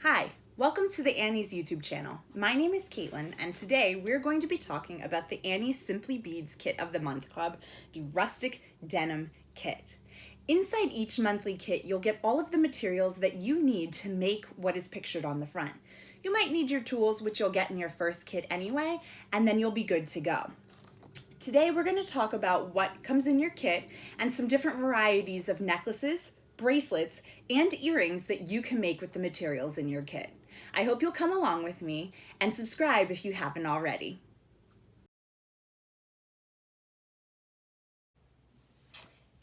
Hi, welcome to the Annie's YouTube channel. My name is Katelyn, and today we're going to be talking about the Annie's Simply Beads Kit of the Month Club, the Rustic Denim Kit. Inside each monthly kit, you'll get all of the materials that you need to make what is pictured on the front. You might need your tools, which you'll get in your first kit anyway, and then you'll be good to go. Today we're going to talk about what comes in your kit and some different varieties of necklaces, bracelets, and earrings that you can make with the materials in your kit. I hope you'll come along with me and subscribe if you haven't already.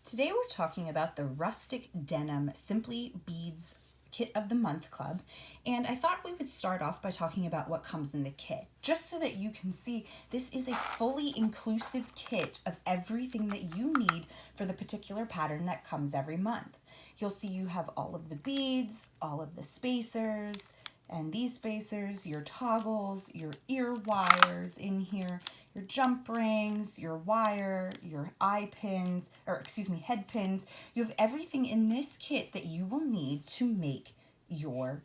Today we're talking about the Rustic Denim Simply Beads Kit of the Month Club, and I thought we would start off by talking about what comes in the kit, just so that you can see this is a fully inclusive kit of everything that you need for the particular pattern that comes every month. You'll see you have all of the beads, all of the spacers, and these spacers, your toggles, your ear wires in here, your jump rings, your wire, your head pins. You have everything in this kit that you will need to make your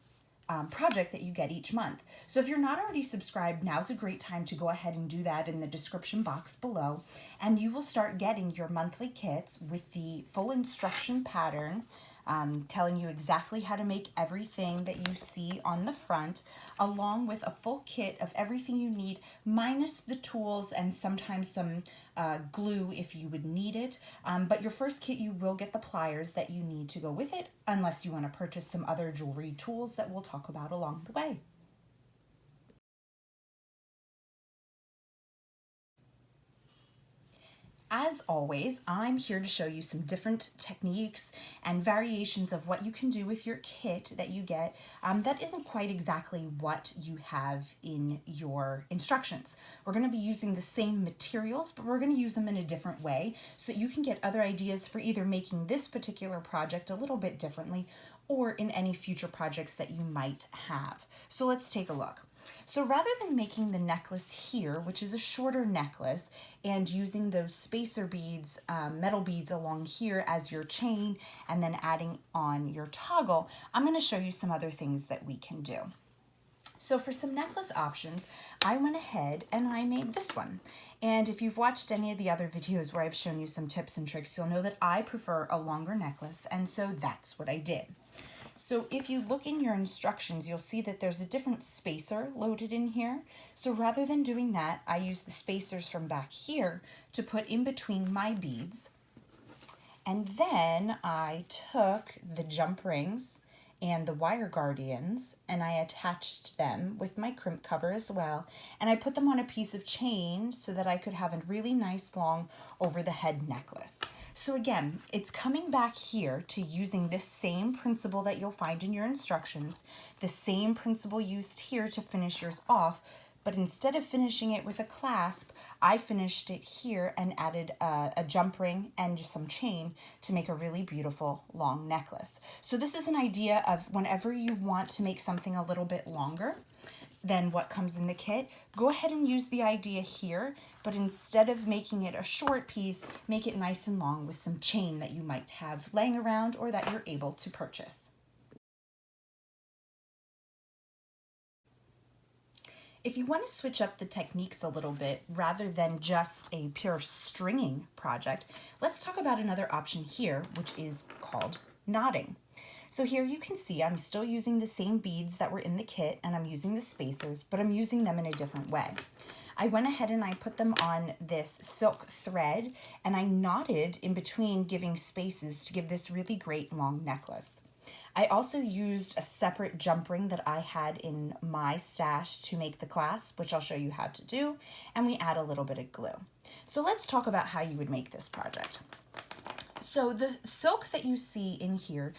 project that you get each month. So if you're not already subscribed, now's a great time to go ahead and do that in the description box below, and you will start getting your monthly kits with the full instruction pattern, telling you exactly how to make everything that you see on the front, along with a full kit of everything you need, minus the tools and sometimes some glue if you would need it. But your first kit, you will get the pliers that you need to go with it, unless you want to purchase some other jewelry tools that we'll talk about along the way. As always, I'm here to show you some different techniques and variations of what you can do with your kit that you get that isn't quite exactly what you have in your instructions. We're going to be using the same materials, but we're going to use them in a different way so that you can get other ideas for either making this particular project a little bit differently or in any future projects that you might have. So let's take a look. So rather than making the necklace here, which is a shorter necklace, and using those spacer beads, metal beads along here as your chain, and then adding on your toggle, I'm going to show you some other things that we can do. So for some necklace options, I went ahead and I made this one. And if you've watched any of the other videos where I've shown you some tips and tricks, you'll know that I prefer a longer necklace, and so that's what I did. So if you look in your instructions, you'll see that there's a different spacer loaded in here. So rather than doing that, I used the spacers from back here to put in between my beads. And then I took the jump rings and the wire guardians and I attached them with my crimp cover as well. And I put them on a piece of chain so that I could have a really nice long over the head necklace. So again, it's coming back here to using this same principle that you'll find in your instructions, the same principle used here to finish yours off, but instead of finishing it with a clasp, I finished it here and added a jump ring and just some chain to make a really beautiful long necklace. So this is an idea of whenever you want to make something a little bit longer than what comes in the kit, go ahead and use the idea here, but instead of making it a short piece, make it nice and long with some chain that you might have laying around or that you're able to purchase. If you want to switch up the techniques a little bit rather than just a pure stringing project, let's talk about another option here, which is called knotting. So here you can see I'm still using the same beads that were in the kit and I'm using the spacers, but I'm using them in a different way. I went ahead and I put them on this silk thread and I knotted in between, giving spaces to give this really great long necklace. I also used a separate jump ring that I had in my stash to make the clasp, which I'll show you how to do, and we add a little bit of glue. So let's talk about how you would make this project. So the silk that you see in here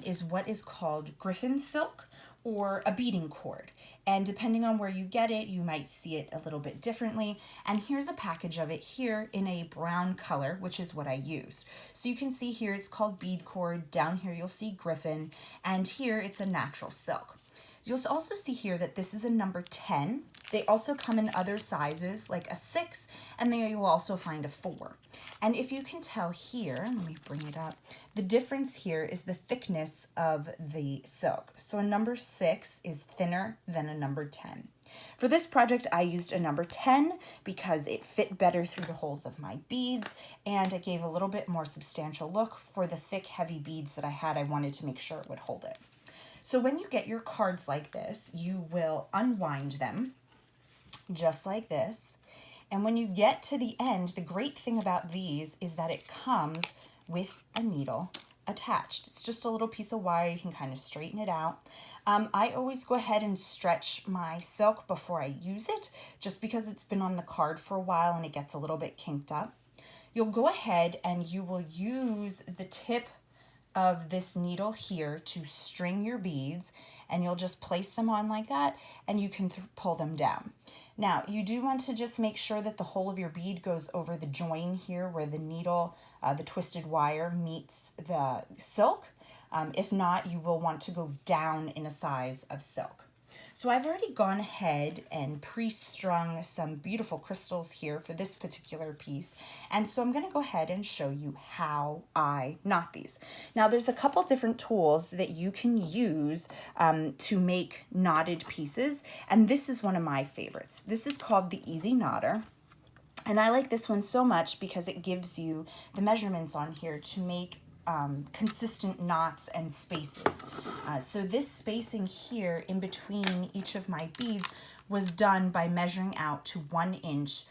is what is called Griffin Silk or a beading cord. And depending on where you get it, you might see it a little bit differently. And here's a package of it here in a brown color, which is what I used. So you can see here it's called Bead Cord. Down here you'll see Griffin, and here it's a natural silk. You'll also see here that this is a number 10. They also come in other sizes, like a 6, and then you will also find a 4. And if you can tell here, let me bring it up, the difference here is the thickness of the silk. So a number 6 is thinner than a number 10. For this project, I used a number 10 because it fit better through the holes of my beads, and it gave a little bit more substantial look. For the thick, heavy beads that I had, I wanted to make sure it would hold it. So when you get your cards like this, you will unwind them just like this. And when you get to the end, the great thing about these is that it comes with a needle attached. It's just a little piece of wire. You can kind of straighten it out. I always go ahead and stretch my silk before I use it, just because it's been on the card for a while and it gets a little bit kinked up. You'll go ahead and you will use the tip of this needle here to string your beads, and you'll just place them on like that, and you can pull them down. Now, you do want to just make sure that the whole of your bead goes over the join here where the needle, the twisted wire meets the silk. If not, you will want to go down in a size of silk. So I've already gone ahead and pre-strung some beautiful crystals here for this particular piece. And so I'm going to go ahead and show you how I knot these. Now there's a couple different tools that you can use to make knotted pieces. And this is one of my favorites. This is called the Easy Knotter. And I like this one so much because it gives you the measurements on here to make consistent knots and spaces. So this spacing here in between each of my beads was done by measuring out to 1 inch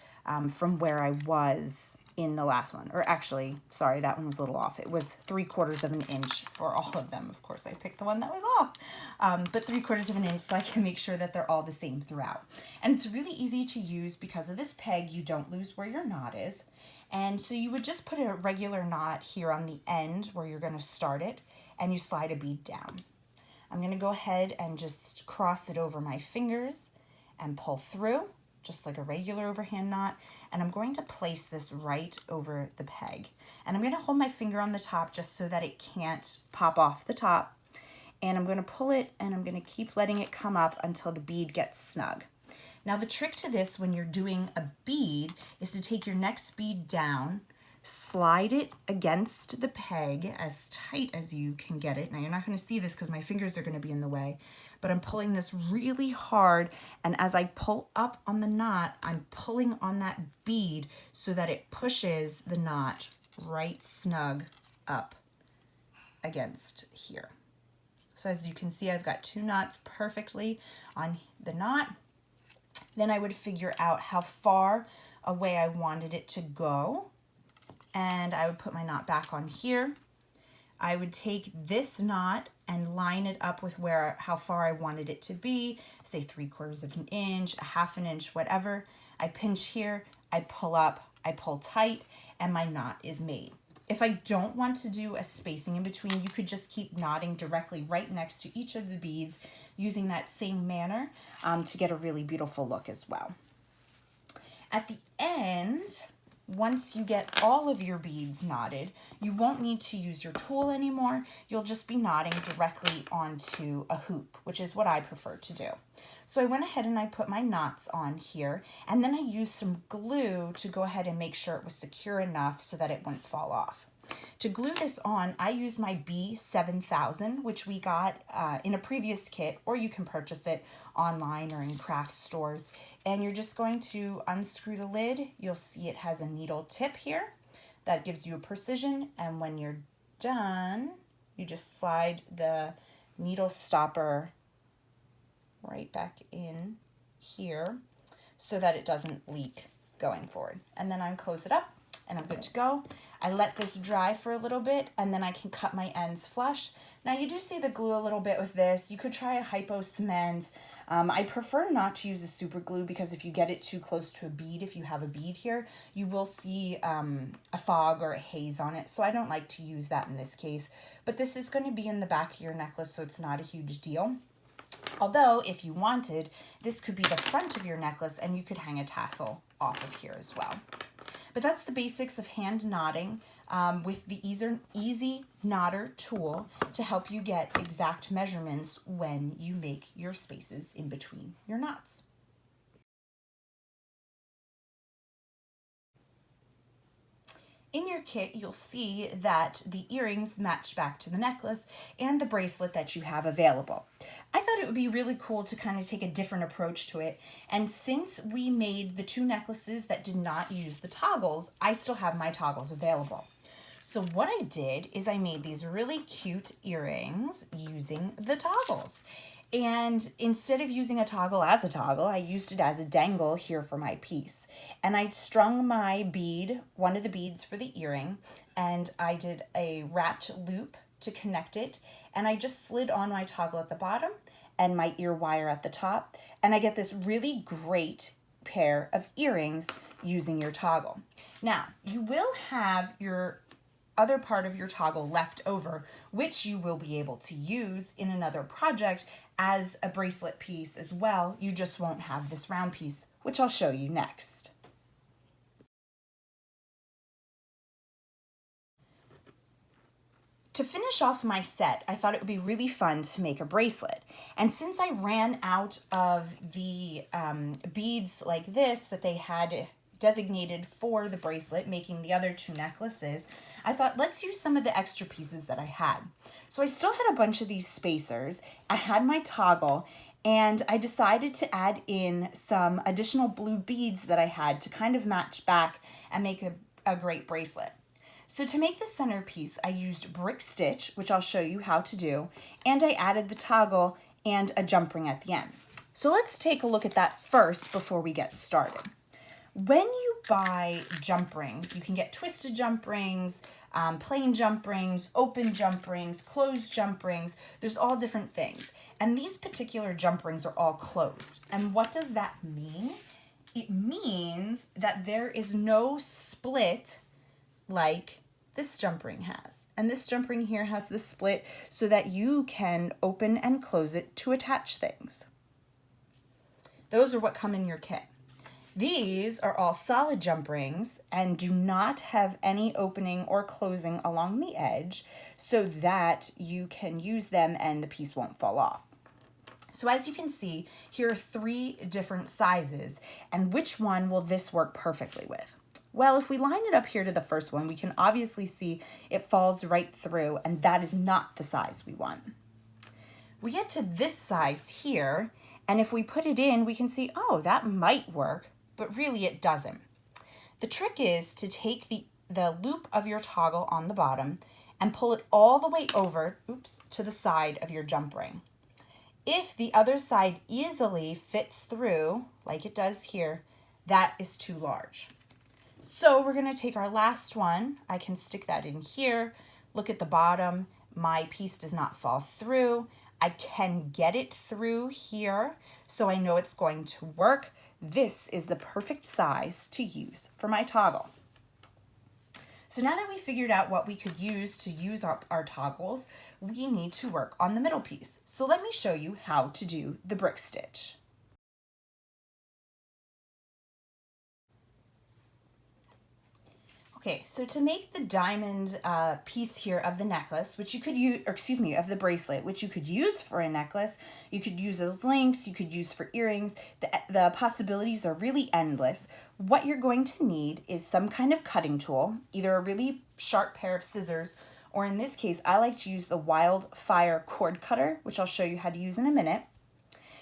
from where I was in the last one. Or actually, sorry, that one was a little off. It was 3/4 of an inch for all of them. Of course, I picked the one that was off. But 3/4 of an inch so I can make sure that they're all the same throughout. And it's really easy to use because of this peg. You don't lose where your knot is. And so you would just put a regular knot here on the end where you're going to start it, and you slide a bead down. I'm going to go ahead and just cross it over my fingers and pull through, just like a regular overhand knot. And I'm going to place this right over the peg. And I'm going to hold my finger on the top just so that it can't pop off the top. And I'm going to pull it, and I'm going to keep letting it come up until the bead gets snug. Now the trick to this when you're doing a bead is to take your next bead down, slide it against the peg as tight as you can get it. Now you're not going to see this because my fingers are going to be in the way, but I'm pulling this really hard, and as I pull up on the knot, I'm pulling on that bead so that it pushes the knot right snug up against here. So as you can see, I've got 2 knots perfectly on the knot. Then I would figure out how far away I wanted it to go, and I would put my knot back on here. I would take this knot and line it up with how far I wanted it to be, say 3/4 of an inch, a 1/2 inch, whatever. I pinch here, I pull up, I pull tight, and my knot is made. If I don't want to do a spacing in between, you could just keep knotting directly right next to each of the beads using that same manner to get a really beautiful look as well. At the end, once you get all of your beads knotted, you won't need to use your tool anymore. You'll just be knotting directly onto a hoop, which is what I prefer to do. So I went ahead and I put my knots on here, and then I used some glue to go ahead and make sure it was secure enough so that it wouldn't fall off. To glue this on, I used my B7000, which we got in a previous kit, or you can purchase it online or in craft stores. And you're just going to unscrew the lid. You'll see it has a needle tip here. That gives you a precision. And when you're done, you just slide the needle stopper right back in here so that it doesn't leak going forward. And then I close it up and I'm good to go. I let this dry for a little bit, and then I can cut my ends flush. Now you do see the glue a little bit with this. You could try a hypo cement. I prefer not to use a super glue because if you get it too close to a bead, if you have a bead here, you will see a fog or a haze on it. So I don't like to use that in this case, but this is going to be in the back of your necklace, so it's not a huge deal. Although, if you wanted, this could be the front of your necklace and you could hang a tassel off of here as well. But that's the basics of hand knotting. with the Easy Knotter tool to help you get exact measurements when you make your spaces in between your knots. In your kit, you'll see that the earrings match back to the necklace and the bracelet that you have available. I thought it would be really cool to kind of take a different approach to it. And since we made the 2 necklaces that did not use the toggles, I still have my toggles available. So what I did is I made these really cute earrings using the toggles. And instead of using a toggle as a toggle, I used it as a dangle here for my piece. And I strung my bead, one of the beads for the earring, and I did a wrapped loop to connect it. And I just slid on my toggle at the bottom and my ear wire at the top. And I get this really great pair of earrings using your toggle. Now, you will have your other part of your toggle left over, which you will be able to use in another project as a bracelet piece as well. You just won't have this round piece, which I'll show you next. To finish off my set, I thought it would be really fun to make a bracelet. And since I ran out of the beads like this that they had designated for the bracelet, making the other 2 necklaces, I thought let's use some of the extra pieces that I had. So I still had a bunch of these spacers. I had my toggle, and I decided to add in some additional blue beads that I had to kind of match back and make a great bracelet. So to make the centerpiece, I used brick stitch, which I'll show you how to do, and I added the toggle and a jump ring at the end. So let's take a look at that first before we get started. When you buy jump rings, you can get twisted jump rings, plain jump rings, open jump rings, closed jump rings. There's all different things. And these particular jump rings are all closed. And what does that mean? It means that there is no split like this jump ring has. And this jump ring here has the split so that you can open and close it to attach things. Those are what come in your kit. These are all solid jump rings and do not have any opening or closing along the edge so that you can use them and the piece won't fall off. So as you can see, here are 3 different sizes, and which one will this work perfectly with? Well, if we line it up here to the first one, we can obviously see it falls right through, and that is not the size we want. We get to this size here, and if we put it in, we can see, oh, that might work, but really it doesn't. The trick is to take the loop of your toggle on the bottom and pull it all the way over, to the side of your jump ring. If the other side easily fits through, like it does here, that is too large. So we're gonna take our last one. I can stick that in here. Look at the bottom. My piece does not fall through. I can get it through here, so I know it's going to work. This is the perfect size to use for my toggle. So now that we figured out what we could use our toggles, we need to work on the middle piece. So let me show you how to do the brick stitch. Okay, so to make the diamond piece here of the necklace, which you could use, or excuse me, of the bracelet, which you could use for a necklace, you could use as links, you could use for earrings, the possibilities are really endless. What you're going to need is some kind of cutting tool, either a really sharp pair of scissors, or in this case, I like to use the Wildfire cord cutter, which I'll show you how to use in a minute.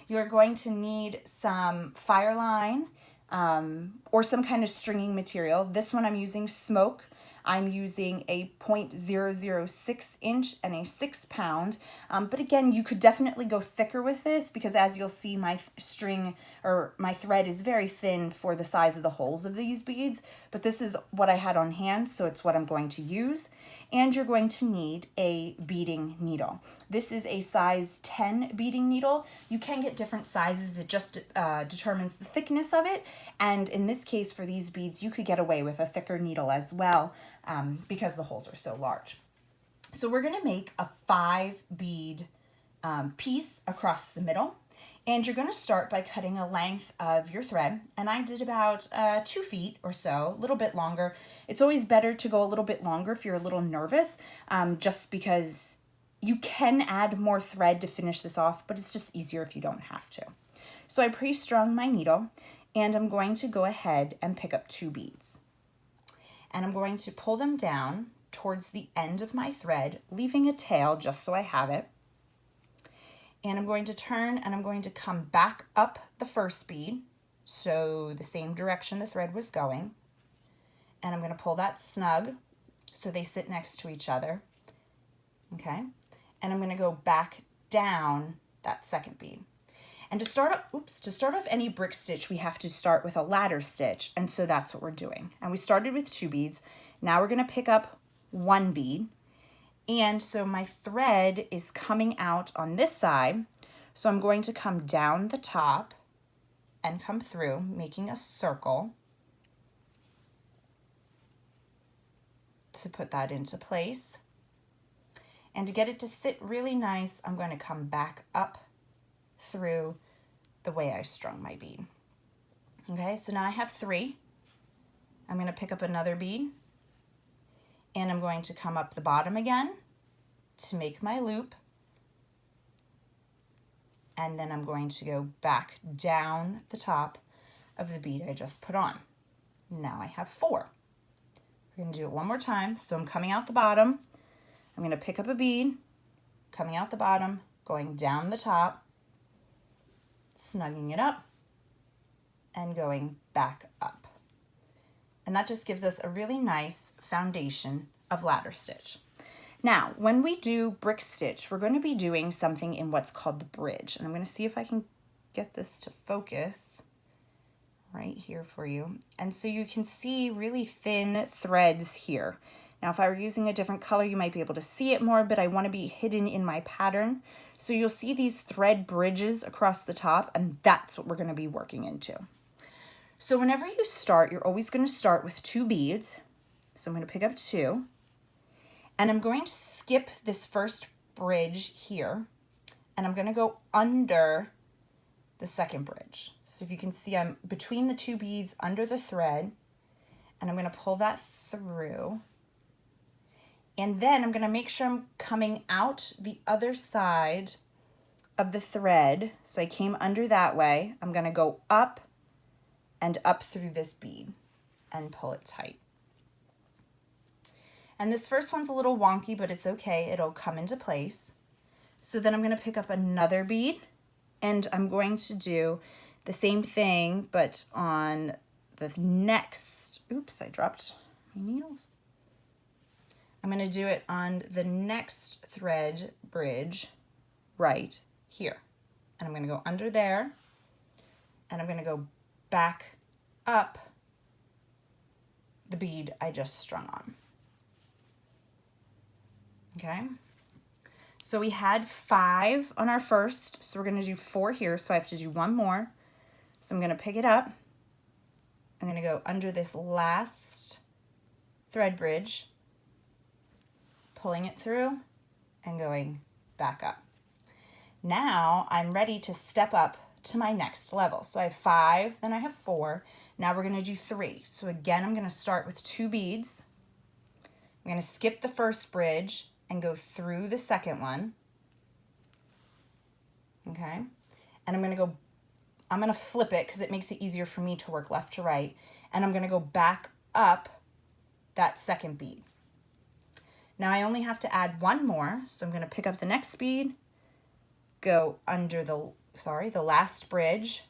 You're going to need some fire line, or some kind of stringing material. This one I'm using Smoke. I'm using a 0.006 inch and a 6 pound. But again, you could definitely go thicker with this because as you'll see, my string or my thread is very thin for the size of the holes of these beads. But this is what I had on hand, so it's what I'm going to use. And you're going to need a beading needle. This is a size 10 beading needle. You can get different sizes. It just determines the thickness of it. And in this case, for these beads, you could get away with a thicker needle as well because the holes are so large. So we're gonna make a 5 bead piece across the middle. And you're going to start by cutting a length of your thread. And I did about 2 feet or so, a little bit longer. It's always better to go a little bit longer if you're a little nervous, just because you can add more thread to finish this off, but it's just easier if you don't have to. So I pre-strung my needle, and I'm going to go ahead and pick up 2 beads. And I'm going to pull them down towards the end of my thread, leaving a tail just so I have it. And I'm going to turn and I'm going to come back up the first bead, so the same direction the thread was going. And I'm going to pull that snug so they sit next to each other. Okay. And I'm going to go back down that second bead. And to start off any brick stitch, we have to start with a ladder stitch. And so that's what we're doing. And we started with 2 beads. Now we're going to pick up 1 bead. And so my thread is coming out on this side. So I'm going to come down the top and come through, making a circle to put that into place. And to get it to sit really nice, I'm going to come back up through the way I strung my bead. Okay, so now I have 3. I'm going to pick up another bead. And I'm going to come up the bottom again to make my loop. And then I'm going to go back down the top of the bead I just put on. Now I have 4. We're going to do it one more time. So I'm coming out the bottom. I'm going to pick up a bead, coming out the bottom, going down the top, snugging it up, and going back up. And that just gives us a really nice foundation of ladder stitch. Now, when we do brick stitch, we're going to be doing something in what's called the bridge. And I'm going to see if I can get this to focus right here for you. And so you can see really thin threads here. Now, if I were using a different color, you might be able to see it more, but I want to be hidden in my pattern. So you'll see these thread bridges across the top, and that's what we're going to be working into. So whenever you start, you're always going to start with 2 beads. So I'm going to pick up 2, and I'm going to skip this first bridge here, and I'm going to go under the second bridge. So if you can see, I'm between the 2 beads under the thread, and I'm going to pull that through. And then I'm going to make sure I'm coming out the other side of the thread. So I came under that way. I'm going to go up and up through this bead and pull it tight. And this first one's a little wonky, but it's okay. It'll come into place. So then I'm going to pick up another bead, and I'm going to do the same thing, but on the next, oops, I dropped my needles. I'm going to do it on the next thread bridge right here. And I'm going to go under there, and I'm going to go back up the bead I just strung on. Okay, so we had 5 on our first, so we're going to do 4 here, so I have to do 1 more. So I'm going to pick it up. I'm going to go under this last thread bridge, pulling it through and going back up. Now I'm ready to step up to my next level. So I have 5, then I have 4. Now we're going to do 3. So again, I'm going to start with 2 beads. I'm going to skip the first bridge and go through the second one. Okay. And I'm going to flip it because it makes it easier for me to work left to right. And I'm going to go back up that second bead. Now I only have to add 1 more. So I'm going to pick up the next bead, go under the last bridge,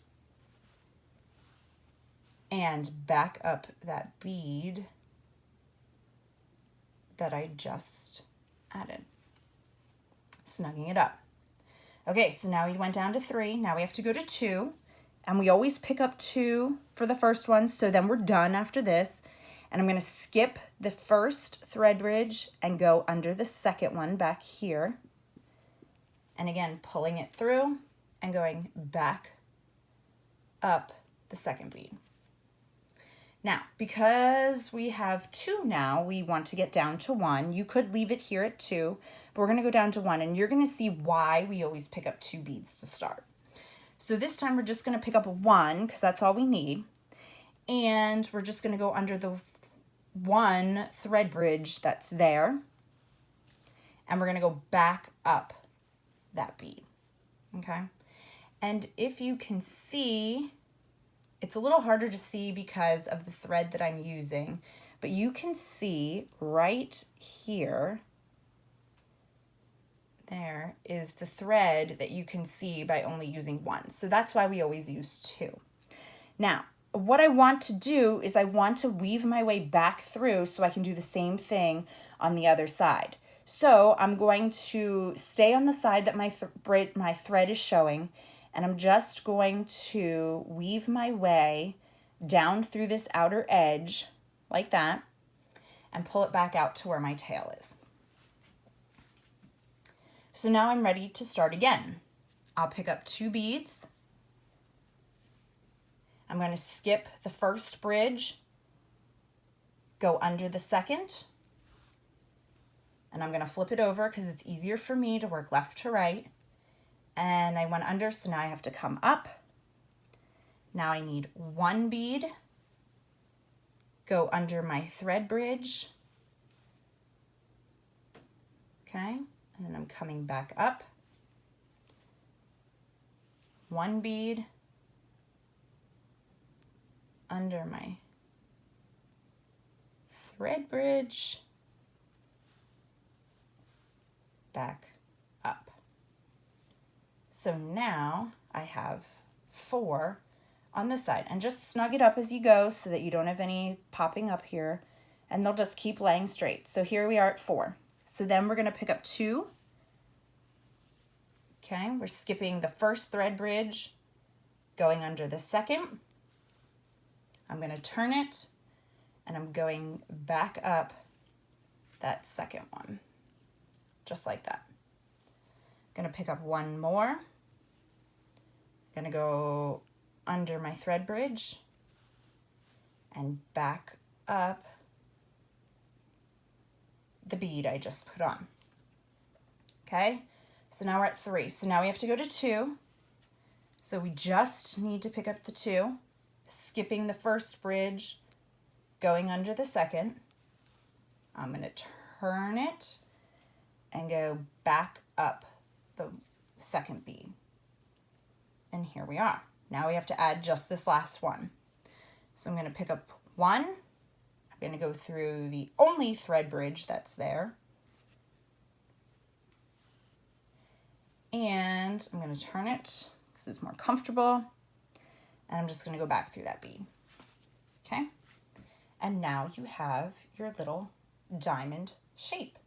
and back up that bead that I just added, snugging it up. Okay, so now we went down to 3. Now we have to go to 2, and we always pick up 2 for the first one, so then we're done after this. And I'm going to skip the first thread bridge and go under the second one back here. And again, pulling it through and going back up the second bead. Now, because we have 2 now, we want to get down to 1. You could leave it here at 2, but we're going to go down to 1, and you're going to see why we always pick up 2 beads to start. So this time we're just gonna pick up 1 because that's all we need. And we're just gonna go under the 1 thread bridge that's there. And we're gonna go back up that bead, okay? And if you can see, it's a little harder to see because of the thread that I'm using, but you can see right here, there is the thread that you can see by only using 1. So that's why we always use 2. Now, what I want to do is I want to weave my way back through so I can do the same thing on the other side. So I'm going to stay on the side that my thread is showing, and I'm just going to weave my way down through this outer edge like that and pull it back out to where my tail is. So now I'm ready to start again. I'll pick up 2 beads. I'm going to skip the first bridge, go under the second, and I'm going to flip it over because it's easier for me to work left to right. And I went under, so now I have to come up. Now I need 1 bead, go under my thread bridge, okay, and then I'm coming back up. 1 bead, under my thread bridge, back up. So now I have 4 on this side, and just snug it up as you go so that you don't have any popping up here, and they'll just keep laying straight. So here we are at 4. So then we're going to pick up 2. Okay, we're skipping the first thread bridge, going under the second. I'm going to turn it, and I'm going back up that second one, just like that. I'm going to pick up 1 more. I'm going to go under my thread bridge and back up the bead I just put on. Okay, so now we're at 3. So now we have to go to 2. So we just need to pick up the 2, skipping the first bridge, going under the second. I'm going to turn it and go back up the second bead. And here we are. Now we have to add just this last one. So I'm going to pick up 1. I'm going to go through the only thread bridge that's there. And I'm going to turn it because it's more comfortable. And I'm just going to go back through that bead. Okay? And now you have your little diamond shape.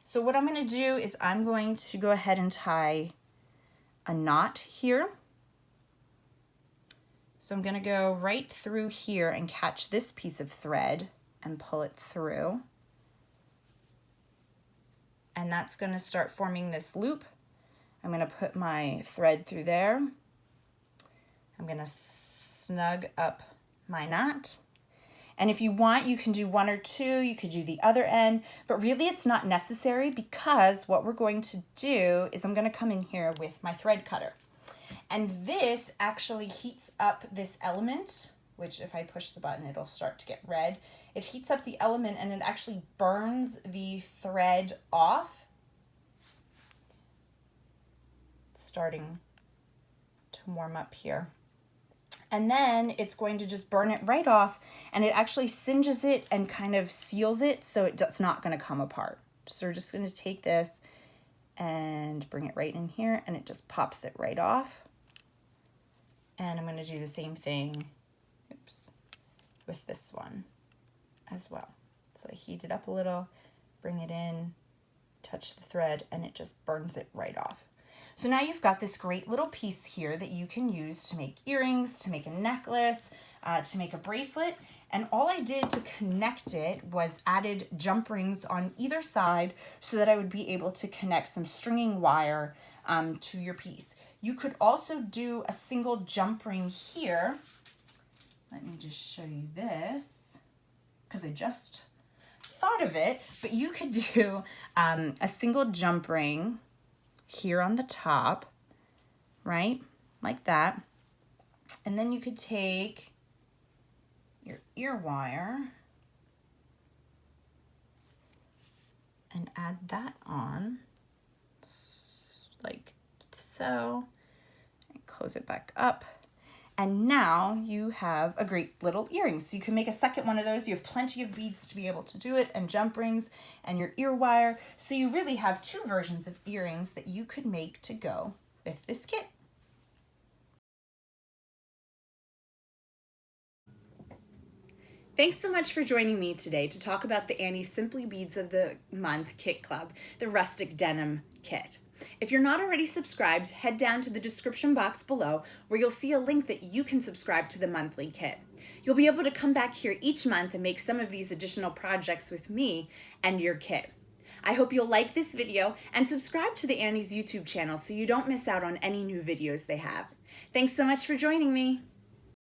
So what I'm going to do is I'm going to go ahead and tie a knot here. So I'm going to go right through here and catch this piece of thread and pull it through. And that's going to start forming this loop. I'm going to put my thread through there. I'm going to snug up my knot. And if you want, you can do 1 or 2, you could do the other end, but really it's not necessary because what we're going to do is I'm going to come in here with my thread cutter. And this actually heats up this element, which if I push the button, it'll start to get red. It heats up the element and it actually burns the thread off. It's starting to warm up here. And then it's going to just burn it right off, and it actually singes it and kind of seals it so it's not going to come apart. So we're just going to take this and bring it right in here, and it just pops it right off. And I'm going to do the same thing, with this one as well. So I heat it up a little, bring it in, touch the thread, and it just burns it right off. So now you've got this great little piece here that you can use to make earrings, to make a necklace, to make a bracelet. And all I did to connect it was added jump rings on either side so that I would be able to connect some stringing wire to your piece. You could also do a single jump ring here. Let me just show you this because I just thought of it. But you could do a single jump ring here on the top, right? like that. And then you could take your ear wire and add that on like so, and close it back up. And now you have a great little earring. So you can make a second one of those. You have plenty of beads to be able to do it, and jump rings and your ear wire. So you really have two versions of earrings that you could make to go with this kit. Thanks so much for joining me today to talk about the Annie Simply Beads of the Month Kit Club, the Rustic Denim Kit. If you're not already subscribed, head down to the description box below where you'll see a link that you can subscribe to the monthly kit. You'll be able to come back here each month and make some of these additional projects with me and your kit. I hope you'll like this video and subscribe to the Annie's YouTube channel so you don't miss out on any new videos they have. Thanks so much for joining me.